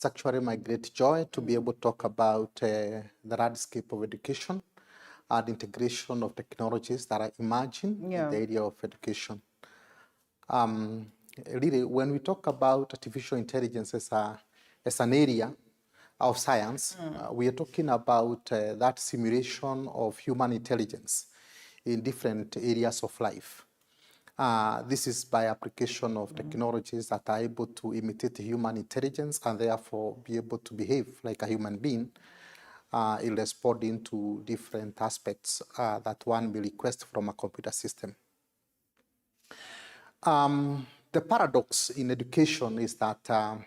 It's actually my great joy to be able to talk about the landscape of education and integration of technologies that are emerging in the area of education. Really, when we talk about artificial intelligence as an area of science, we are talking about that simulation of human intelligence in different areas of life. This is by application of technologies that are able to imitate human intelligence and therefore be able to behave like a human being in responding to different aspects that one will request from a computer system. The paradox in education is that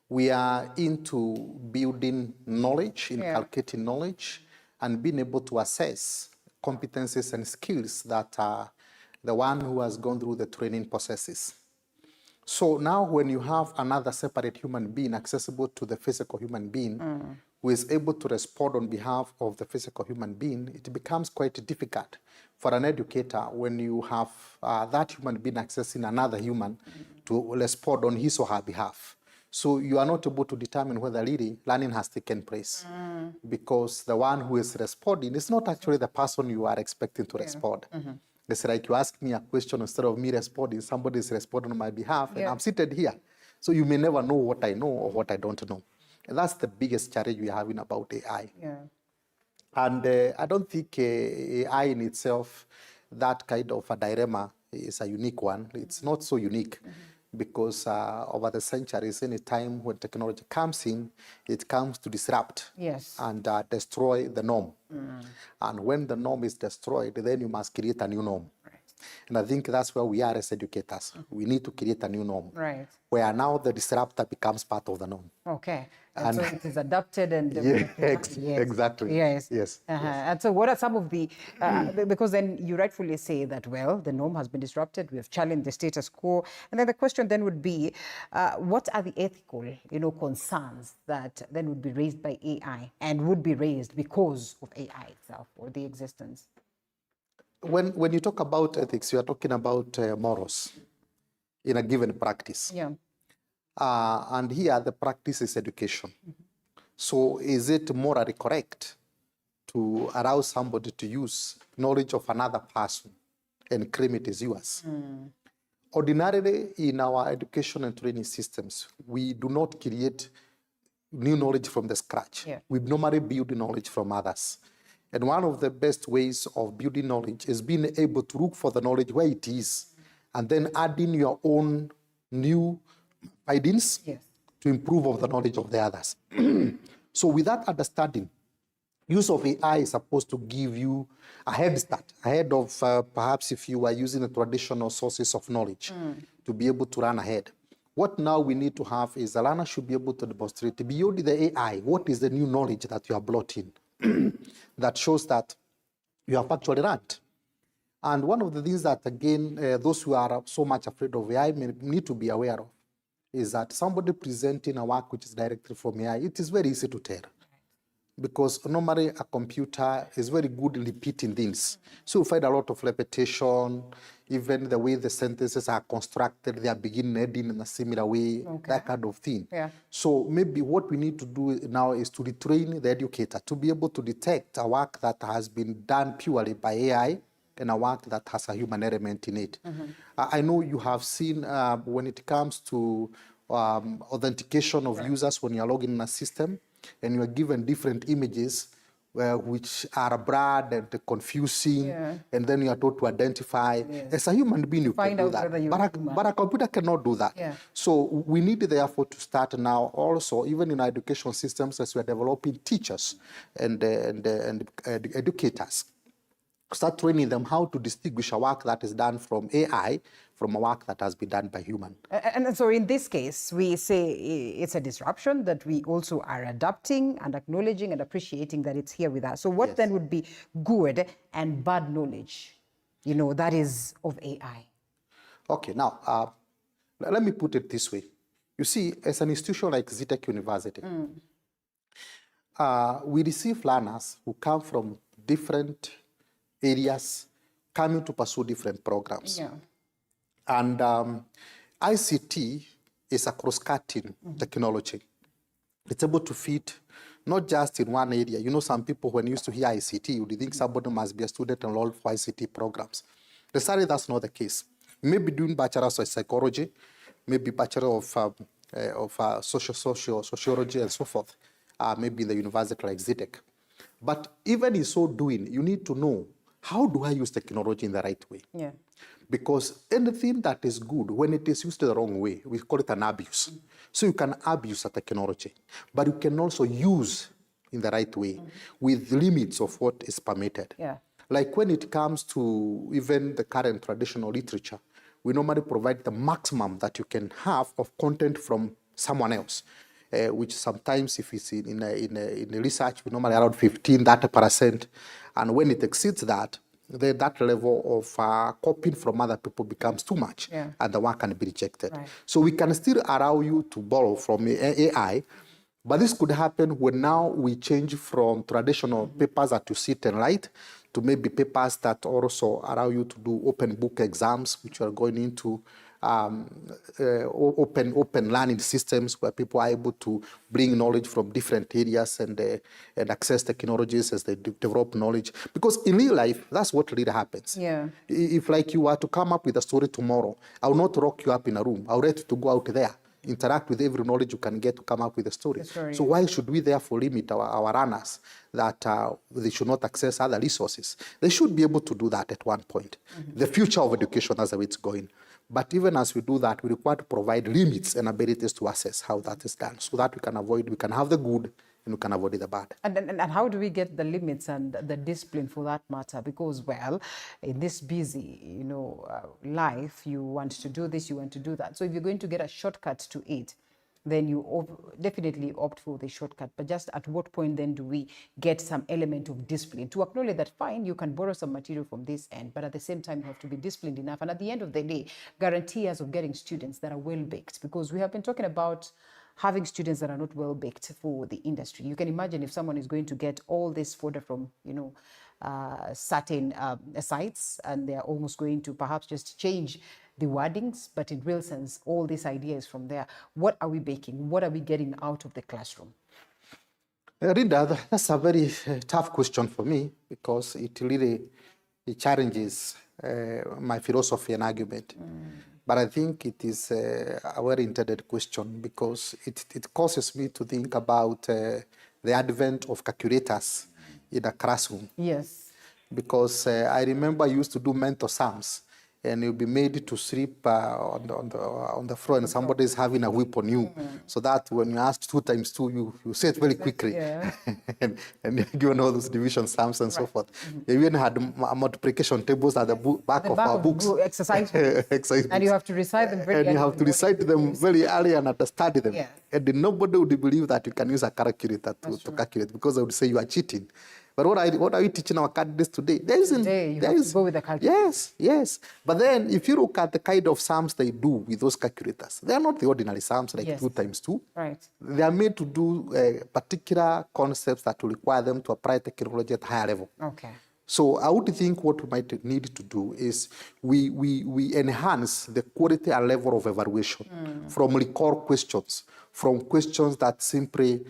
we are into building knowledge, inculcating knowledge, and being able to assess competencies and skills that the one who has gone through the training processes. So now when you have another separate human being accessible to the physical human being who is able to respond on behalf of the physical human being, it becomes quite difficult for an educator when you have that human being accessing another human to respond on his or her behalf. So you are not able to determine whether really learning has taken place because the one who is responding is not actually the person you are expecting to respond. It's like you ask me a question, instead of me responding, somebody is responding on my behalf, and I'm seated here. So you may never know what I know or what I don't know. And that's the biggest challenge we're having about AI. And I don't think AI in itself, that kind of a dilemma is a unique one. It's not so unique because over the centuries, any time when technology comes in, it comes to disrupt and destroy the norm. And when the norm is destroyed, then you must create a new norm. And I think that's where we are as educators. We need to create a new norm, where now the disruptor becomes part of the norm. And so it is adapted and exactly. And so what are some of the because then you rightfully say that, well, the norm has been disrupted, we have challenged the status quo, and then the question then would be what are the ethical concerns that then would be raised by AI and would be raised because of AI itself or the existence? When you talk about ethics, you are talking about morals in a given practice. And here the practice is education. So is it morally correct to allow somebody to use knowledge of another person and claim it is yours? Ordinarily, in our education and training systems, we do not create new knowledge from the scratch. We normally build knowledge from others. And one of the best ways of building knowledge is being able to look for the knowledge where it is and then adding your own new findings to improve on the knowledge of the others. So with that understanding, use of AI is supposed to give you a head start, ahead of perhaps if you are using the traditional sources of knowledge to be able to run ahead. What now we need to have is the learner should be able to demonstrate beyond the AI, what is the new knowledge that you have brought in that shows that you have actually learned. And one of the things that, again, those who are so much afraid of AI need to be aware of is that somebody presenting a work which is directly from AI, it is very easy to tell. Because normally a computer is very good in repeating things. So you find a lot of repetition, even the way the sentences are constructed, they are beginning and ending in a similar way, that kind of thing. So maybe what we need to do now is to retrain the educator to be able to detect a work that has been done purely by AI and a work that has a human element in it. I know you have seen when it comes to authentication of users when you're logging in a system, and you are given different images which are blurred and confusing, and then you are told to identify. As a human being, you can do that, but a computer cannot do that. So we need, therefore, to start now also, even in our education systems, as we are developing teachers and educators, start training them how to distinguish a work that is done from AI from a work that has been done by human. And so in this case, we say it's a disruption that we also are adapting and acknowledging and appreciating that it's here with us. So what then would be good and bad knowledge, that is of AI? Okay, now, let me put it this way. You see, as an institution like ZETEC University, we receive learners who come from different areas coming to pursue different programs. And ICT is a cross-cutting technology. It's able to fit not just in one area. You know, some people, when you used to hear ICT, you would think somebody must be a student enrolled for ICT programs. Necessarily, that's not the case. You may be doing bachelor's of psychology, maybe bachelor of sociology and so forth, maybe in the university like ZETEC. But even in so doing, you need to know, how do I use technology in the right way? Yeah. Because anything that is good, when it is used the wrong way, we call it an abuse. So you can abuse a technology, but you can also use in the right way with limits of what is permitted. Yeah. Like when it comes to even the current traditional literature, we normally provide the maximum that you can have of content from someone else, which sometimes, if it's in a research, we normally around 15-30%. And when it exceeds that, then that level of copying from other people becomes too much, and the one can be rejected. Right. So we can still allow you to borrow from AI, but this could happen when now we change from traditional papers that you sit and write to maybe papers that also allow you to do open book exams, which are going into open learning systems where people are able to bring knowledge from different areas and access technologies as they develop knowledge. Because in real life, that's what really happens. Yeah. If like you were to come up with a story tomorrow, I will not lock you up in a room. I'll let you to go out there, interact with every knowledge you can get to come up with a story. So why should we therefore limit our runners that they should not access other resources? They should be able to do that at one point. The future of education, that's the way it's going. But even as we do that, we require to provide limits and abilities to assess how that is done, so that we can have the good and we can avoid the bad. And how do we get the limits and the discipline for that matter? Because, well, in this busy, life, you want to do this, you want to do that. So if you're going to get a shortcut to it, then you definitely opt for the shortcut. But just at what point then do we get some element of discipline to acknowledge that, fine, you can borrow some material from this end, but at the same time, you have to be disciplined enough. And at the end of the day, guarantee us of getting students that are well-baked, because we have been talking about having students that are not well-baked for the industry. You can imagine if someone is going to get all this fodder from, certain sites, and they're almost going to perhaps just change the wordings, but in real sense, all these ideas from there. What are we baking? What are we getting out of the classroom? Rinda, that's a very tough question for me, because it challenges my philosophy and argument. But I think it is a well-intended question, because it causes me to think about the advent of calculators in a classroom. Yes. Because I remember I used to do mental sums, and you'll be made to sleep on the floor, and somebody is having a whip on you. So that when you ask 2 times 2, you say it very quickly. Yeah. and given all those division sums and so forth. You even had multiplication tables at the back of our books. Exercise books. And you have to recite them very early. And you have to recite them very early and study them. Yeah. And nobody would believe that you can use a calculator to calculate, because they would say you are cheating. But what are we teaching our candidates today? There isn't. Today, you have to go with the calculator. Yes. But then if you look at the kind of sums they do with those calculators, they are not the ordinary sums like 2 times 2. Right. They are made to do particular concepts that will require them to apply technology at a higher level. Okay. So I would think what we might need to do is we enhance the quality and level of evaluation from recall questions, from questions that simply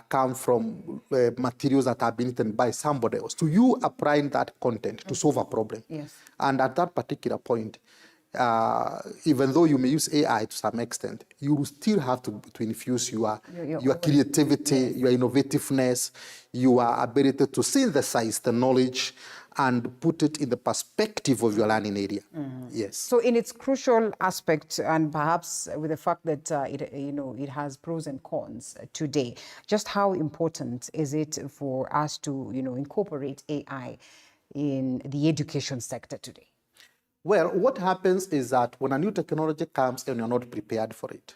come from materials that have been written by somebody else, to you applying that content to solve a problem. Yes. And at that particular point, even though you may use AI to some extent, you still have to infuse your creativity, your innovativeness, your ability to synthesize the knowledge and put it in the perspective of your learning area. Yes. So in its crucial aspect, and perhaps with the fact that it has pros and cons today, just how important is it for us to incorporate AI in the education sector today? Well, what happens is that when a new technology comes and you're not prepared for it,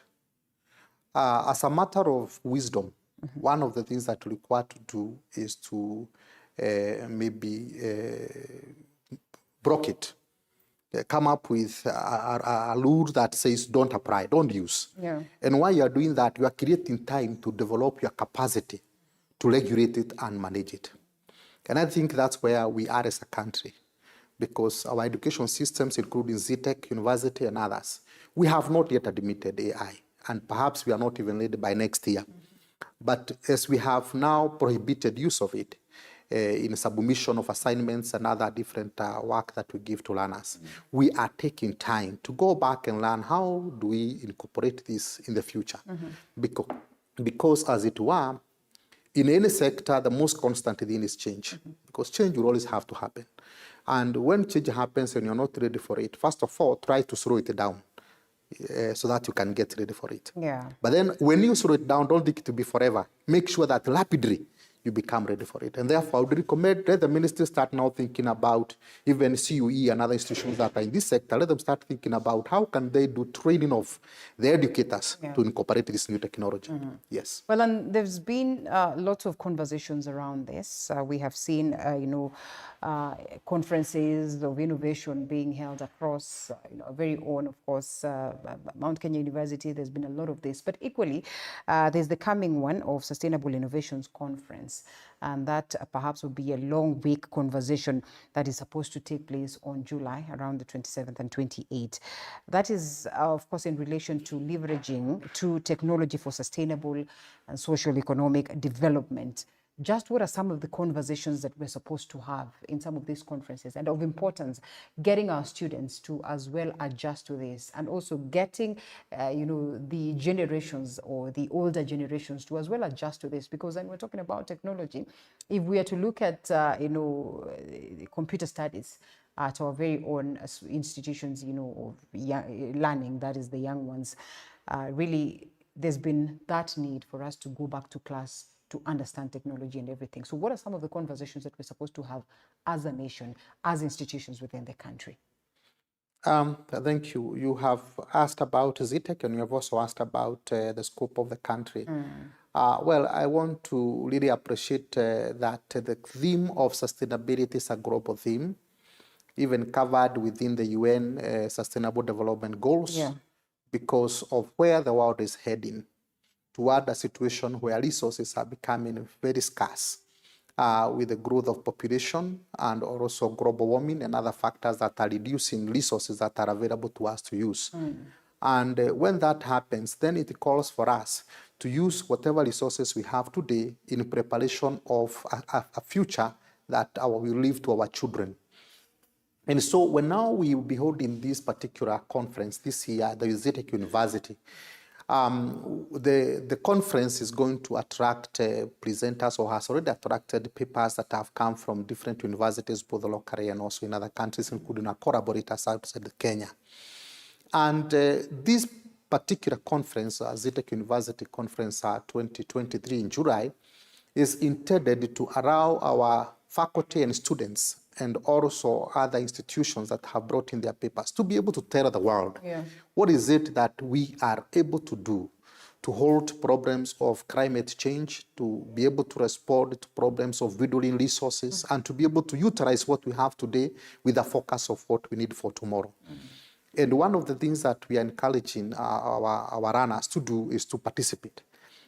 as a matter of wisdom, one of the things that we require to do is to block it. Come up with a rule that says don't apply, don't use. Yeah. And while you're doing that, you are creating time to develop your capacity to regulate it and manage it. And I think that's where we are as a country, because our education systems, including ZETEC University and others, we have not yet admitted AI, and perhaps we are not even ready by next year. But as we have now prohibited use of it in submission of assignments and other different work that we give to learners, we are taking time to go back and learn how do we incorporate this in the future. Because as it were, in any sector, the most constant thing is change, because change will always have to happen. And when change happens and you're not ready for it, first of all, try to slow it down so that you can get ready for it. Yeah. But then when you slow it down, don't think it to be forever. Make sure that rapidly you become ready for it. And therefore, I would recommend that the ministry start now thinking about even CUE and other institutions that are in this sector, let them start thinking about how can they do training of the educators to incorporate this new technology. Yes. Well, and there's been lots of conversations around this. We have seen, conferences of innovation being held across, very own, of course, Mount Kenya University. There's been a lot of this. But equally, there's the coming one of Sustainable Innovations Conference. And that perhaps will be a long week conversation that is supposed to take place on July, around the 27th and 28th. That is, of course, in relation to leveraging to technology for sustainable and social economic development. Just what are some of the conversations that we're supposed to have in some of these conferences, and of importance, getting our students to as well adjust to this, and also getting, the generations or the older generations to as well adjust to this, because then we're talking about technology. If we are to look at, computer studies at our very own institutions, of learning, that is the young ones, really, there's been that need for us to go back to class to understand technology and everything. So what are some of the conversations that we're supposed to have as a nation, as institutions within the country? Thank you. You have asked about ZETEC, and you have also asked about the scope of the country. Well, I want to really appreciate that the theme of sustainability is a global theme, even covered within the UN Sustainable Development Goals, because of where the world is heading toward a situation where resources are becoming very scarce with the growth of population and also global warming and other factors that are reducing resources that are available to us to use. And when that happens, then it calls for us to use whatever resources we have today in preparation of a future that we will leave to our children. And so when now we will be holding this particular conference this year at the ZETEC University, the conference is going to attract presenters, or has already attracted papers that have come from different universities, both locally and also in other countries, including our collaborators outside Kenya. And this particular conference, ZETEC University Conference 2023 in July, is intended to allow our faculty and students and also other institutions that have brought in their papers to be able to tell the world what is it that we are able to do to hold problems of climate change, to be able to respond to problems of dwindling resources, and to be able to utilize what we have today with a focus of what we need for tomorrow. And one of the things that we are encouraging our runners to do is to participate.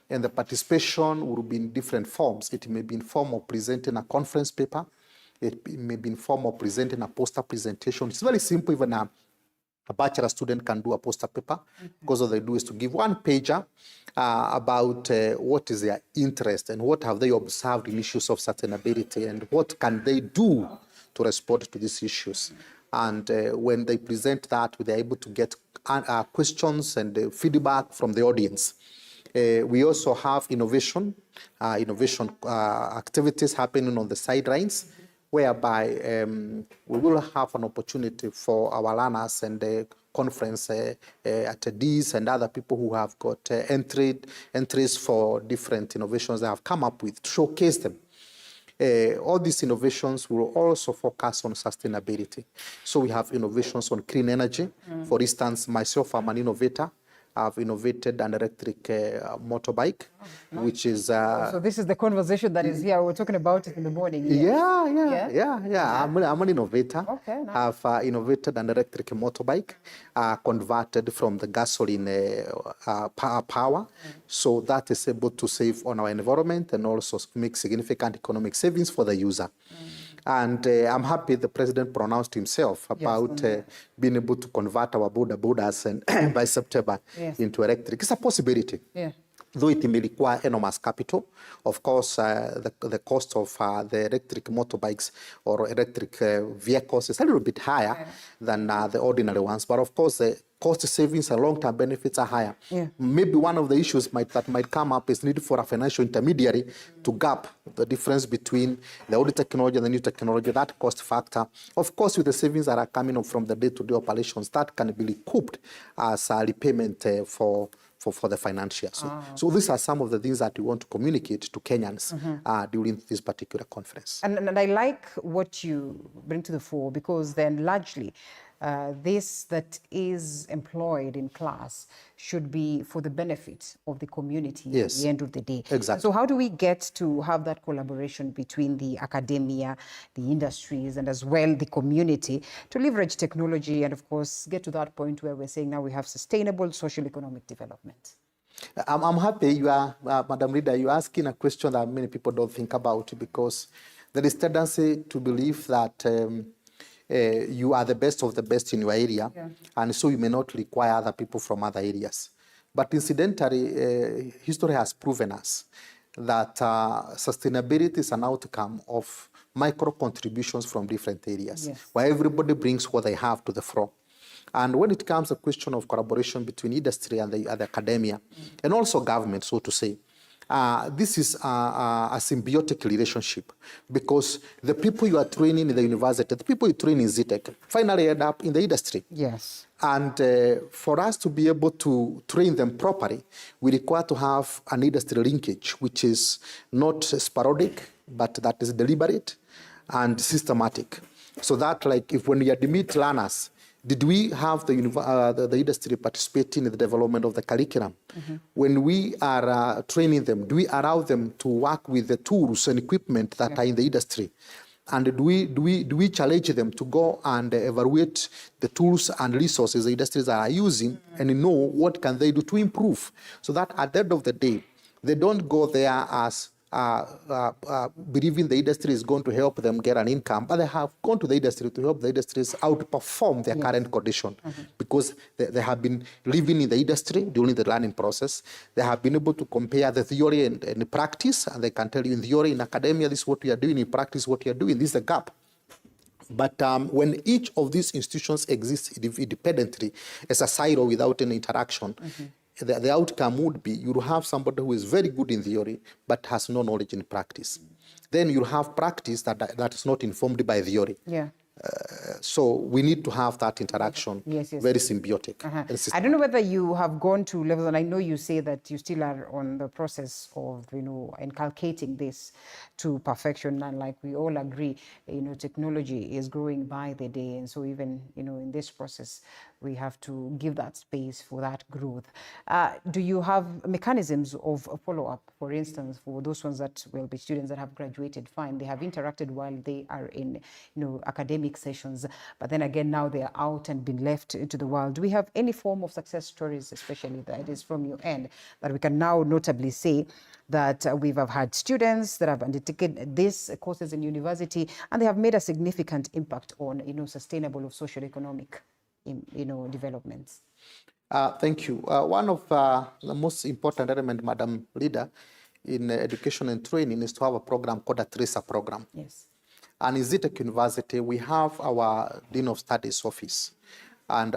And the participation will be in different forms. It may be in form of presenting a conference paper. It may be in form of presenting a poster presentation. It's very simple. Even a bachelor student can do a poster paper. Because all they do is to give one pager about what is their interest and what have they observed in issues of sustainability and what can they do to respond to these issues. And when they present that, they're able to get questions and feedback from the audience. We also have innovation activities happening on the sidelines, whereby we will have an opportunity for our learners and the conference attendees and other people who have got entries for different innovations they have come up with to showcase them. All these innovations will also focus on sustainability. So we have innovations on clean energy. For instance, myself, I'm an innovator. I've innovated an electric motorbike, which is... so this is the conversation that is here. We're talking about it in the morning. Yeah. I'm an innovator. Okay, nice. I've innovated an electric motorbike, converted from the gasoline power. So that is able to save on our environment and also make significant economic savings for the user. And I'm happy the president pronounced himself about being able to convert our borders and by September into electric. It's a possibility. though it may require enormous capital. Of course, the cost of the electric motorbikes or electric vehicles is a little bit higher than the ordinary ones. But of course, the cost savings and long-term benefits are higher. Maybe one of the issues that might come up is need for a financial intermediary to gap the difference between the old technology and the new technology, that cost factor. Of course, with the savings that are coming up from the day-to-day operations, that can be recouped as a repayment for the financials. So these are some of the things that we want to communicate to Kenyans during this particular conference. And I like what you bring to the fore, because then largely this that is employed in class should be for the benefit of the community at the end of the day. Exactly. So how do we get to have that collaboration between the academia, the industries, and as well the community to leverage technology and, of course, get to that point where we're saying now we have sustainable social economic development? I'm happy you are, Madam Leader, you're asking a question that many people don't think about, because there is tendency to believe that you are the best of the best in your area, and so you may not require other people from other areas. But incidentally, history has proven us that sustainability is an outcome of micro contributions from different areas, where everybody brings what they have to the fore. And when it comes to the question of collaboration between industry and the academia, and also government, so to say, this is a symbiotic relationship, because the people you are training in the university, the people you train in ZETEC, finally end up in the industry. Yes. And for us to be able to train them properly, we require to have an industry linkage, which is not sporadic, but that is deliberate and systematic. So that, like, if when we admit learners, did we have the industry participating in the development of the curriculum? When we are training them, do we allow them to work with the tools and equipment that are in the industry? And do we challenge them to go and evaluate the tools and resources the industries are using and know what can they do to improve? So that at the end of the day, they don't go there as believing the industry is going to help them get an income, but they have gone to the industry to help the industries outperform their current condition, because they have been living in the industry during the learning process. They have been able to compare the theory and practice, and they can tell you in theory, in academia, this is what we are doing, in practice, what we are doing, this is a gap. But when each of these institutions exists independently as a silo without any interaction, the outcome would be you have somebody who is very good in theory but has no knowledge in practice. Then you have practice that is not informed by theory. So we need to have that interaction, very symbiotic. I don't know whether you have gone to levels, and I know you say that you still are on the process of, inculcating this to perfection. And like we all agree, technology is growing by the day. And so even, in this process, we have to give that space for that growth. Do you have mechanisms of follow-up, for instance, for those ones that will be students that have graduated, fine, they have interacted while they are in, academic sessions, but then again, now they are out and been left to the world. Do we have any form of success stories, especially that is from your end, that we can now notably say that we've had students that have undertaken these courses in university and they have made a significant impact on, sustainable or socio-economic, developments? Thank you. One of the most important elements, Madam Leader, in education and training is to have a program called a Teresa Program. Yes. And in ZETEC University, we have our Dean of Studies office, and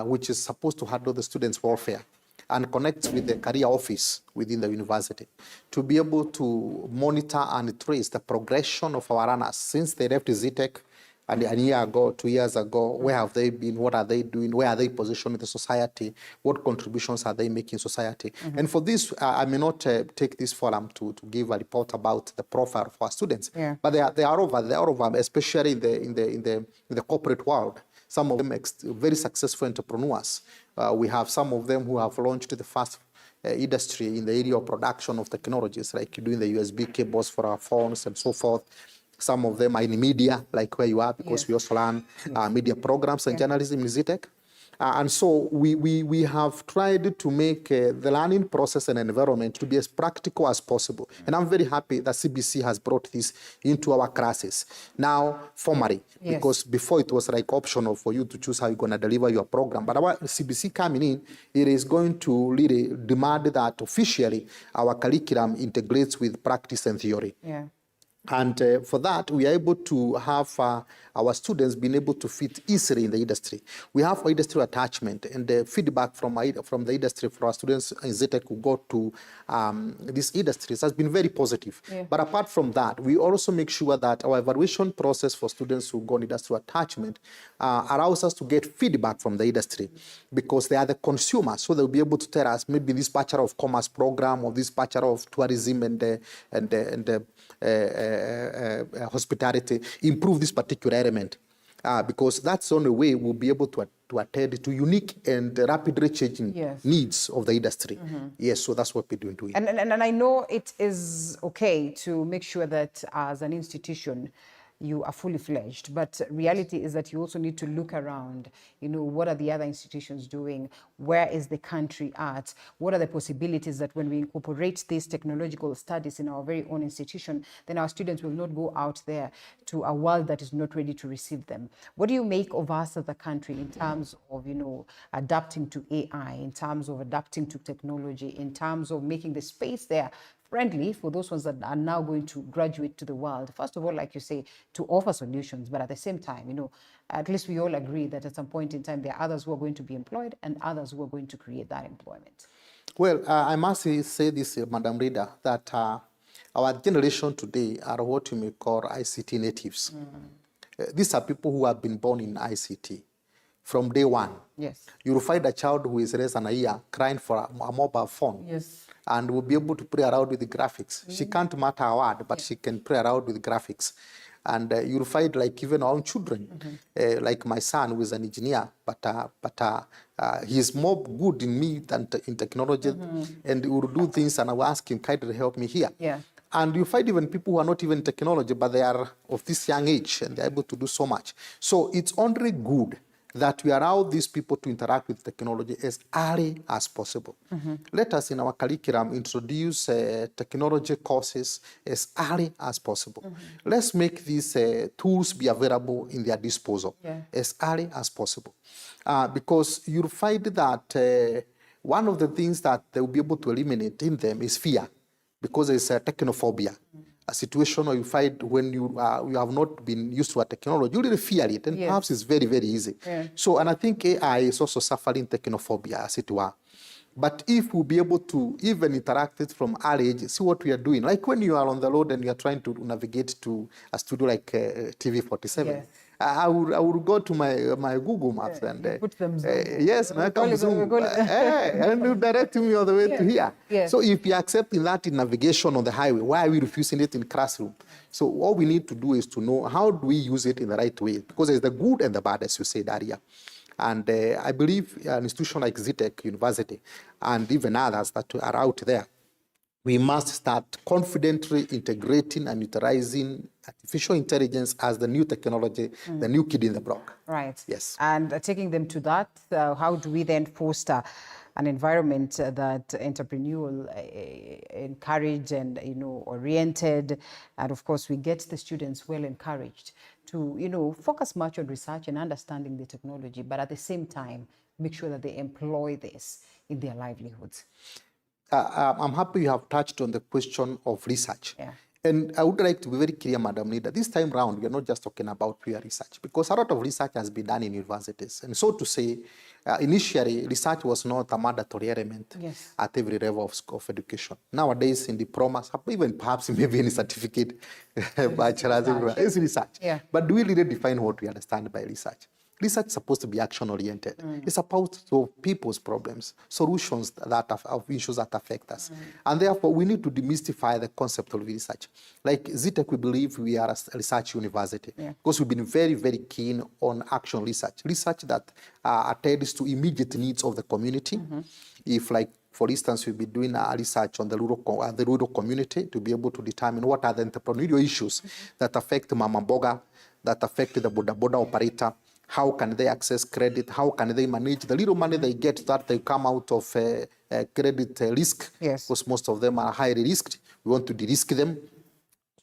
which is supposed to handle the students' welfare and connect with the career office within the university to be able to monitor and trace the progression of our learners since they left ZETEC and a year ago, 2 years ago. Where have they been? What are they doing? Where are they positioned in the society? What contributions are they making in society? And for this, I may not take this forum to give a report about the profile of our students, but they are over, especially in the corporate world. Some of them very successful entrepreneurs. We have some of them who have launched the first industry in the area of production of technologies, like doing the USB cables for our phones and so forth. Some of them are in media, like where you are, because we also learn media programs and journalism in ZETEC. And so we have tried to make the learning process and environment to be as practical as possible. And I'm very happy that CBC has brought this into our classes now formally, because before it was like optional for you to choose how you're going to deliver your program. But our CBC coming in, it is going to really demand that officially our curriculum integrates with practice and theory. Yeah. And for that, we are able to have our students being able to fit easily in the industry. We have industry attachment, and the feedback from the industry for our students in ZETEC who go to these industries has been very positive. Yeah. But apart from that, we also make sure that our evaluation process for students who go on industrial attachment allows us to get feedback from the industry, because they are the consumers, so they'll be able to tell us maybe this Bachelor of Commerce program or this Bachelor of Tourism and hospitality, improve this particular element, because that's the only way we'll be able to attend to unique and rapidly changing needs of the industry. Yes, so that's what we're doing. And I know it is okay to make sure that as an institution, you are fully fledged, but reality is that you also need to look around, what are the other institutions doing? Where is the country at? What are the possibilities that when we incorporate these technological studies in our very own institution, then our students will not go out there to a world that is not ready to receive them. What do you make of us as a country in terms of, adapting to AI, in terms of adapting to technology, in terms of making the space there friendly for those ones that are now going to graduate to the world? First of all, like you say, to offer solutions, but at the same time, at least we all agree that at some point in time, there are others who are going to be employed and others who are going to create that employment. Well, I must say this, Madam Reader, that our generation today are what you may call ICT natives. These are people who have been born in ICT from day one. Yes. You will find a child who is less than a year crying for a mobile phone. Yes. And will be able to play around with the graphics. She can't matter a word, but she can play around with graphics. And you'll find like even our own children, like my son who is an engineer, but he's more good in me than in technology, and he will do things, and I will ask him, kindly help me here. Yeah. And you find even people who are not even in technology, but they are of this young age, and they're able to do so much. So it's only good that we allow these people to interact with technology as early as possible. Let us, in our curriculum, introduce technology courses as early as possible. Let's make these tools be available in their disposal as early as possible. Because you'll find that one of the things that they will be able to eliminate in them is fear, because there's a technophobia. A situation where you find when you have not been used to a technology, you really fear it, and perhaps it's very, very easy. So, and I think AI is also suffering technophobia, as it were. But if we'll be able to even interact it from early age, see what we are doing. Like when you are on the road and you are trying to navigate to a studio like TV47, I would go to my Google Maps and put them yes, and I come zoom, and you direct me all the way to here. So if you're accepting that in navigation on the highway, why are we refusing it in classroom? So all we need to do is to know how do we use it in the right way, because there's the good and the bad, as you said earlier. And I believe an institution like ZETEC University and even others that are out there, we must start confidently integrating and utilizing artificial intelligence as the new technology, the new kid in the block. Right. Yes. And taking them to that, how do we then foster an environment that entrepreneurial, encouraged and oriented, and of course we get the students well encouraged to focus much on research and understanding the technology, but at the same time make sure that they employ this in their livelihoods. I'm happy you have touched on the question of research. And I would like to be very clear, Madam Leader, this time round, we are not just talking about pure research, because a lot of research has been done in universities. And so to say, initially, research was not a mandatory element at every level of education. Nowadays, in diplomas, even perhaps maybe in a certificate, bachelor's, it's research. But do we really define what we understand by research? Research is supposed to be action-oriented. It's about to solve people's problems, solutions of issues that affect us. And therefore, we need to demystify the concept of research. Like ZETEC, we believe we are a research university because we've been very, very keen on action research that attends to immediate needs of the community. If, like, for instance, we'll be doing research on the rural community to be able to determine what are the entrepreneurial issues that affect Mama Boga, that affect the boda operator, How can they access credit? How can they manage the little money they get that they come out of credit risk? Yes. Because most of them are highly risked. We want to de-risk them.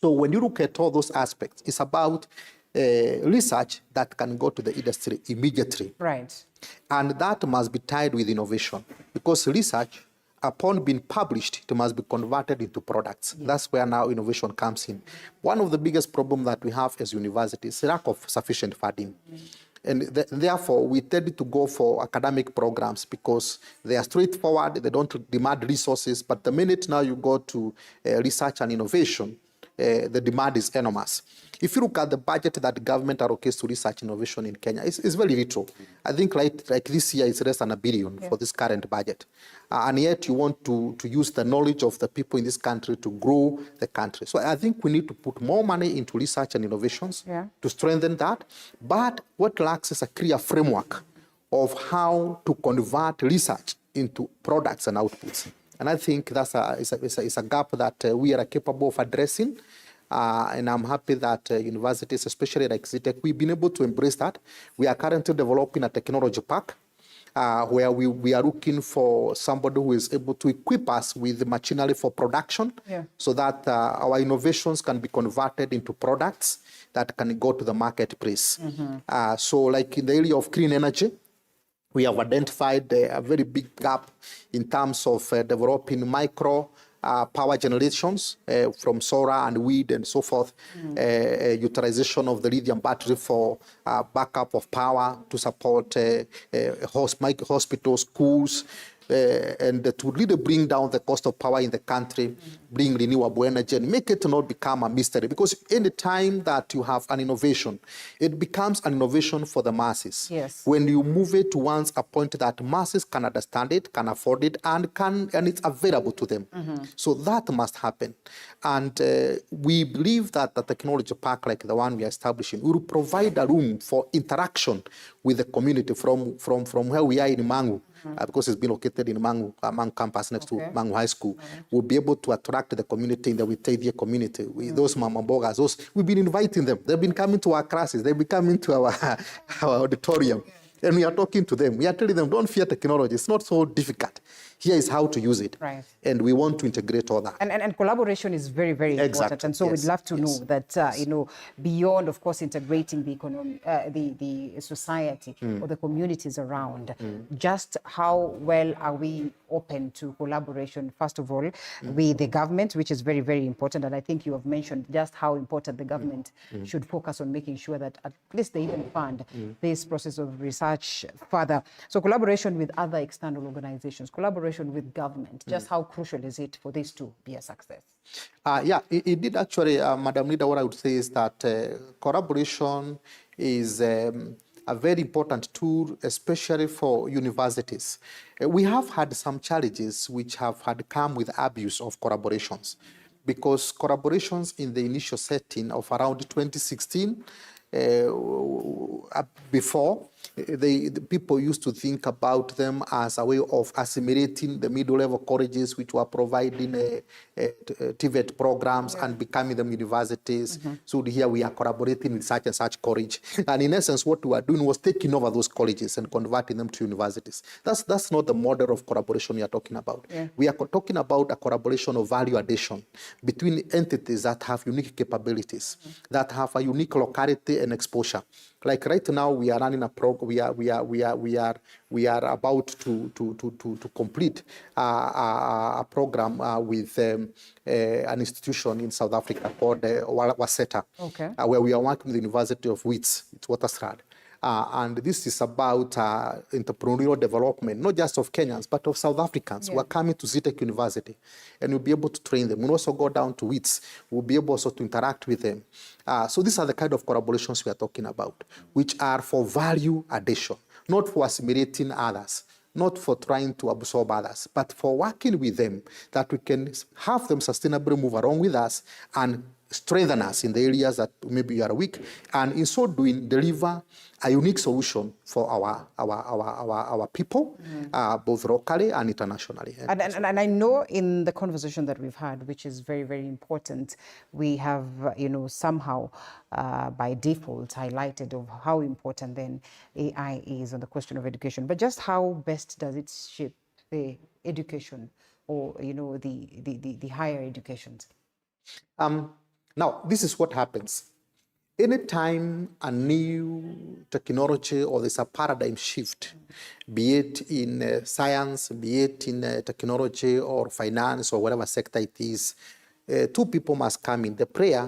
So when you look at all those aspects, it's about research that can go to the industry immediately. Right. And that must be tied with innovation, because research, upon being published, it must be converted into products. Yes. That's where now innovation comes in. One of the biggest problems that we have as universities is lack of sufficient funding. And therefore, we tend to go for academic programs because they are straightforward, they don't demand resources. But the minute now you go to research and innovation, the demand is enormous. If you look at the budget that the government allocates to research and innovation in Kenya, it's very little. I think like this year, it's less than $1 billion for this current budget. And yet you want to use the knowledge of the people in this country to grow the country. So I think we need to put more money into research and innovations to strengthen that. But what lacks is a clear framework of how to convert research into products and outputs. And I think that's a gap that we are capable of addressing. And I'm happy that universities, especially like ZETEC, we've been able to embrace that. We are currently developing a technology park where we are looking for somebody who is able to equip us with machinery for production so that our innovations can be converted into products that can go to the marketplace. So like in the area of clean energy, we have identified a very big gap in terms of developing micro power generations from solar and wind and so forth, utilization of the lithium battery for backup of power to support hospitals, schools, and to really bring down the cost of power in the country, bring renewable energy, and make it not become a mystery. Because any time that you have an innovation, it becomes an innovation for the masses. Yes. When you move it towards a point that masses can understand it, can afford it, and it's available to them. So that must happen. And we believe that the technology park like the one we are establishing will provide a room for interaction with the community from where we are in Mangu. Because it's been located in Mangu campus next to Mangu High School, we'll be able to attract the community in the Witedia community. Those mama bogas, we've been inviting them. They've been coming to our classes. They've been coming to our auditorium. And we are talking to them. We are telling them, don't fear technology. It's not so difficult. Here is how to use it. Right. And we want to integrate all that. And collaboration is very, very important. And so we'd love to know that, you know, beyond, of course, integrating the economy, the society or the communities around, just how well are we open to collaboration, first of all, with the government, which is very, very important. And I think you have mentioned just how important the government should focus on making sure that at least they even fund this process of research further. So collaboration with other external organizations, collaboration with government, just how crucial is it for this to be a success? Yeah, it did actually, Madam Leader, what I would say is that collaboration is a very important tool, especially for universities. We have had some challenges which have had come with abuse of collaborations, because collaborations in the initial setting of around 2016, before, the people used to think about them as a way of assimilating the middle-level colleges which were providing TVET programs and becoming them universities. So here we are collaborating with such and such college. And in essence, what we were doing was taking over those colleges and converting them to universities. That's not the model of collaboration we are talking about. We are talking about a collaboration of value addition between entities that have unique capabilities, that have a unique locality and exposure. Like right now, we are running a program. We are about to complete a program with an institution in South Africa called WASETA, where we are working with the University of Wits, it's Waterstrand. And this is about entrepreneurial development, not just of Kenyans, but of South Africans who are coming to ZETEC University. And we'll be able to train them. We'll also go down to WITS. We'll be able also to interact with them. So these are the kind of collaborations we are talking about, which are for value addition, not for assimilating others, not for trying to absorb others, but for working with them, that we can have them sustainably move along with us and strengthen us in the areas that maybe you are weak, and in so doing, deliver a unique solution for our people, both locally and internationally. And I know in the conversation that we've had, which is very, very important, we have, somehow by default highlighted of how important then AI is on the question of education. But just how best does it shape the education or, the higher educations? Now, this is what happens. Anytime a new technology or there's a paradigm shift, be it in science, be it in technology or finance or whatever sector it is, two people must come in, the prayer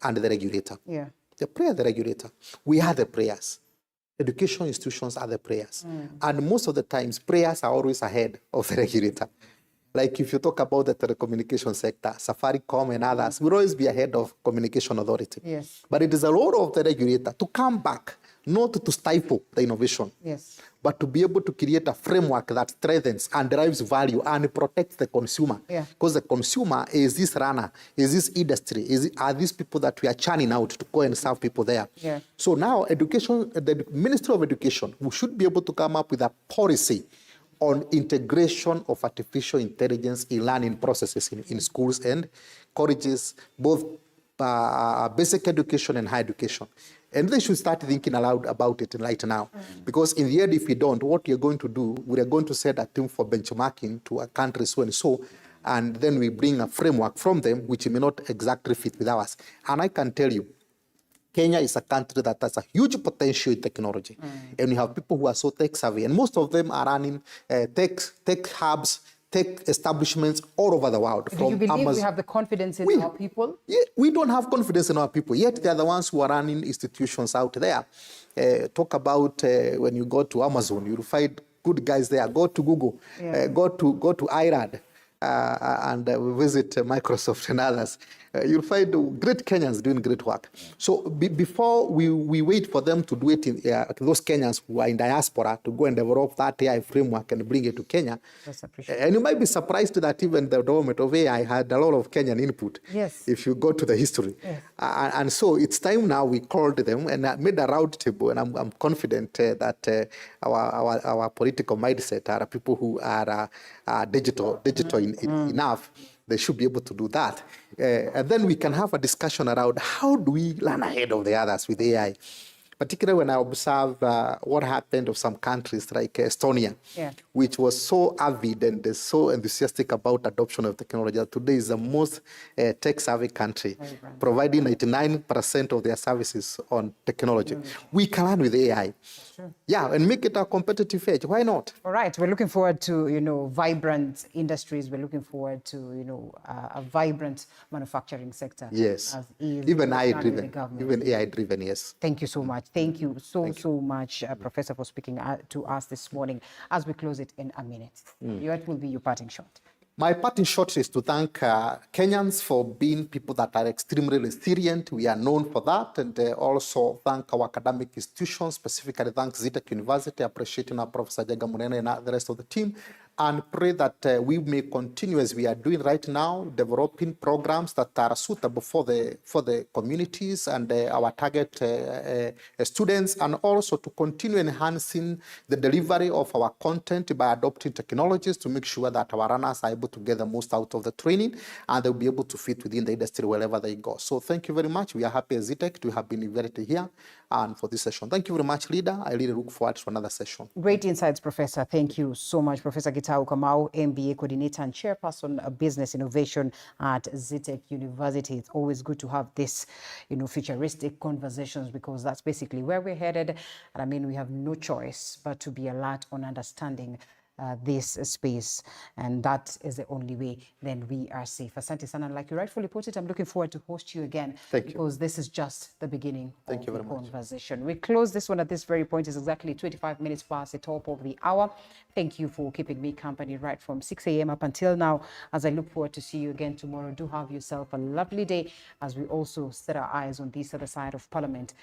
and the regulator. Yeah. The prayer, the regulator. We are the prayers. Education institutions are the prayers. And most of the times, prayers are always ahead of the regulator. Like if you talk about the telecommunication sector, Safaricom and others will always be ahead of Communication Authority. Yes. But it is a role of the regulator to come back, not to stifle the innovation, yes, but to be able to create a framework that strengthens and drives value and protects the consumer. Yeah. Because the consumer is this runner, is this industry, are these people that we are churning out to go and serve people there. Yeah. So now education, the Ministry of Education, we should be able to come up with a policy on integration of artificial intelligence in learning processes in schools and colleges, both basic education and higher education. And they should start thinking aloud about it right now. Because in the end, if we don't, what you're going to do, we are going to set a team for benchmarking to a country so and so, and then we bring a framework from them, which may not exactly fit with ours. And I can tell you, Kenya is a country that has a huge potential in technology. And we have people who are so tech savvy. And most of them are running tech hubs, tech establishments all over the world. Do you believe we have the confidence in our people? Yeah, we don't have confidence in our people, yet they're the ones who are running institutions out there. Talk about when you go to Amazon, you'll find good guys there. Go to Google, go to IRAD. And visit Microsoft and others, you'll find great Kenyans doing great work. So before we wait for them to do it, those Kenyans who are in diaspora to go and develop that AI framework and bring it to Kenya. And you might be surprised that even the development of AI had a lot of Kenyan input. Yes. If you go to the history. Yes. And so it's time now we called them and made a round table, and I'm confident that our political mindset are people who are digital enough. They should be able to do that. And then we can have a discussion around how do we learn ahead of the others with AI. Particularly when I observe what happened of some countries like Estonia, which was so avid and so enthusiastic about adoption of technology. Today is the most tech-savvy country, providing 99% of their services on technology. We can learn with AI. Yeah, and make it a competitive edge. Why not? All right. We're looking forward to, vibrant industries. We're looking forward to, a vibrant manufacturing sector. Yes. Even AI-driven. Even AI-driven, yes. Thank you so much. Thank you so much, Professor, for speaking to us this morning. As we close it in a minute, what will be your parting shot? My parting shot is to thank Kenyans for being people that are extremely resilient. We are known for that. And also thank our academic institutions, specifically thank ZETEC University, appreciating our Professor Jega Munene and the rest of the team. And pray that we may continue as we are doing right now, developing programs that are suitable for the communities and our target students, and also to continue enhancing the delivery of our content by adopting technologies to make sure that our runners are able to get the most out of the training and they'll be able to fit within the industry wherever they go. So thank you very much. We are happy as ZETEC to have been invited here and for this session. Thank you very much, leader. I really look forward to another session. Great insights, Professor. Thank you so much, Professor Gitau Kamau, MBA Coordinator and Chairperson of Business Innovation at ZETEC University. It's always good to have this, futuristic conversations, because that's basically where we're headed. And I mean, we have no choice but to be alert on understanding this space, and that is the only way then we are safe. Asante sana, like you rightfully put it, I'm looking forward to host you again. Thank you. Because this is just the beginning Thank you of very the much. conversation. We close this one at this very point. It's exactly 25 minutes past the top of the hour. Thank you for keeping me company right from 6 a.m. up until now, as I look forward to see you again tomorrow. Do have yourself a lovely day as we also set our eyes on this other side of Parliament.